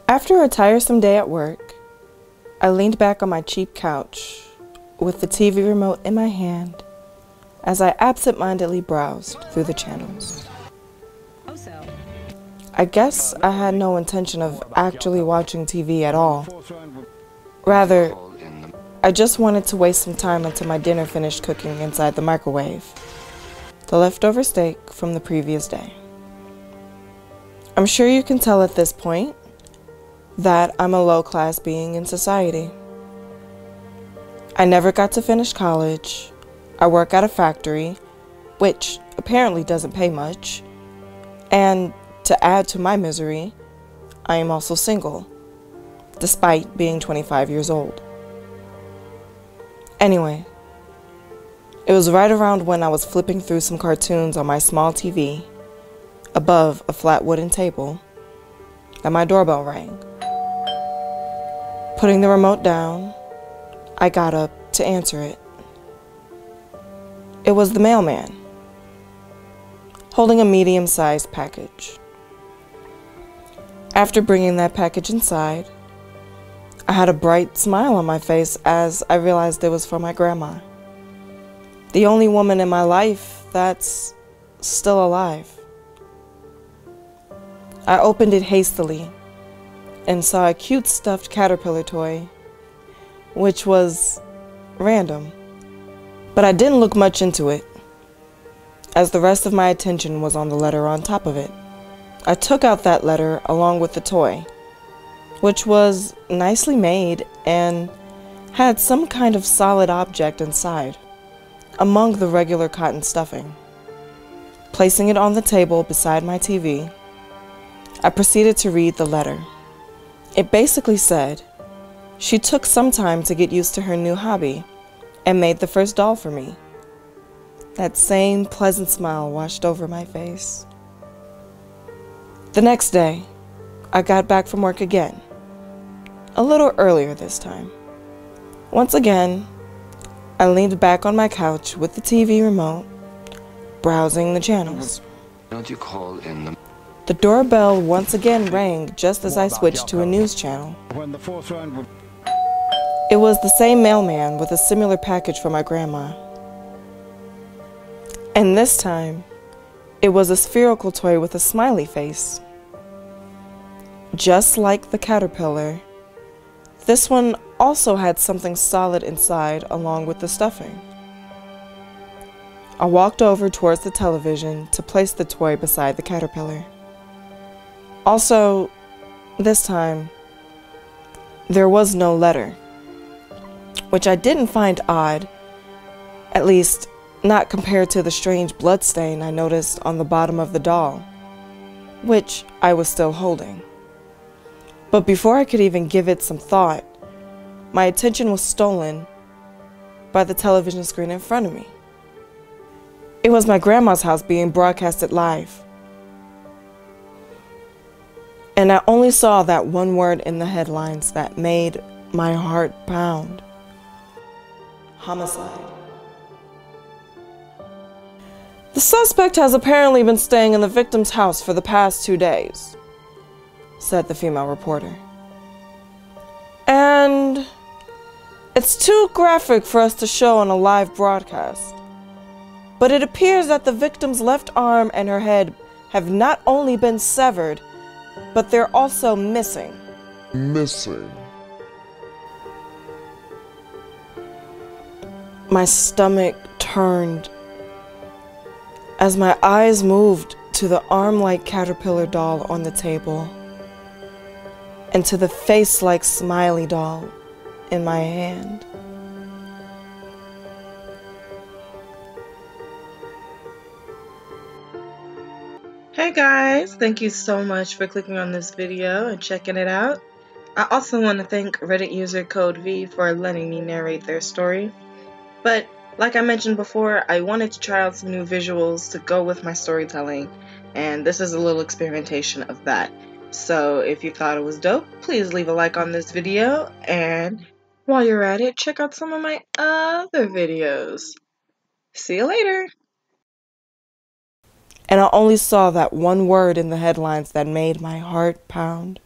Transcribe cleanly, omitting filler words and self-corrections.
After a tiresome day at work, I leaned back on my cheap couch with the TV remote in my hand as I absent-mindedly browsed through the channels. I guess I had no intention of actually watching TV at all. Rather, I just wanted to waste some time until my dinner finished cooking inside the microwave, the leftover steak from the previous day. I'm sure you can tell at this point that I'm a low-class being in society. I never got to finish college. I work at a factory, which apparently doesn't pay much. And to add to my misery, I am also single, despite being 25 years old. Anyway, it was right around when I was flipping through some cartoons on my small TV, above a flat wooden table, that my doorbell rang. Putting the remote down, I got up to answer it. It was the mailman, holding a medium-sized package. After bringing that package inside, I had a bright smile on my face as I realized it was for my grandma, the only woman in my life that's still alive. I opened it hastily and saw a cute stuffed caterpillar toy, which was random, but I didn't look much into it, as the rest of my attention was on the letter on top of it. I took out that letter along with the toy, which was nicely made and had some kind of solid object inside, among the regular cotton stuffing. Placing it on the table beside my TV, I proceeded to read the letter. It basically said, she took some time to get used to her new hobby and made the first doll for me. That same pleasant smile washed over my face. The next day, I got back from work again, a little earlier this time. Once again, I leaned back on my couch with the TV remote, browsing the channels. Don't you call in the... The doorbell once again rang just as I switched to a news channel. It was the same mailman with a similar package for my grandma. And this time, it was a spherical toy with a smiley face. Just like the caterpillar, this one also had something solid inside along with the stuffing. I walked over towards the television to place the toy beside the caterpillar. Also, this time, there was no letter, which I didn't find odd, at least not compared to the strange bloodstain I noticed on the bottom of the doll, which I was still holding. But before I could even give it some thought, my attention was stolen by the television screen in front of me. It was my grandma's house being broadcasted live. And I only saw that one word in the headlines that made my heart pound. Homicide. The suspect has apparently been staying in the victim's house for the past 2 days, said the female reporter. And it's too graphic for us to show on a live broadcast. But it appears that the victim's left arm and her head have not only been severed, but they're also missing. My stomach turned as my eyes moved to the arm-like caterpillar doll on the table and to the face-like smiley doll in my hand. Hey guys, thank you so much for clicking on this video and checking it out. I also want to thank Reddit user Code V for letting me narrate their story. But like I mentioned before, I wanted to try out some new visuals to go with my storytelling, and this is a little experimentation of that. So if you thought it was dope, please leave a like on this video, and while you're at it, check out some of my other videos. See you later! And I only saw that one word in the headlines that made my heart pound.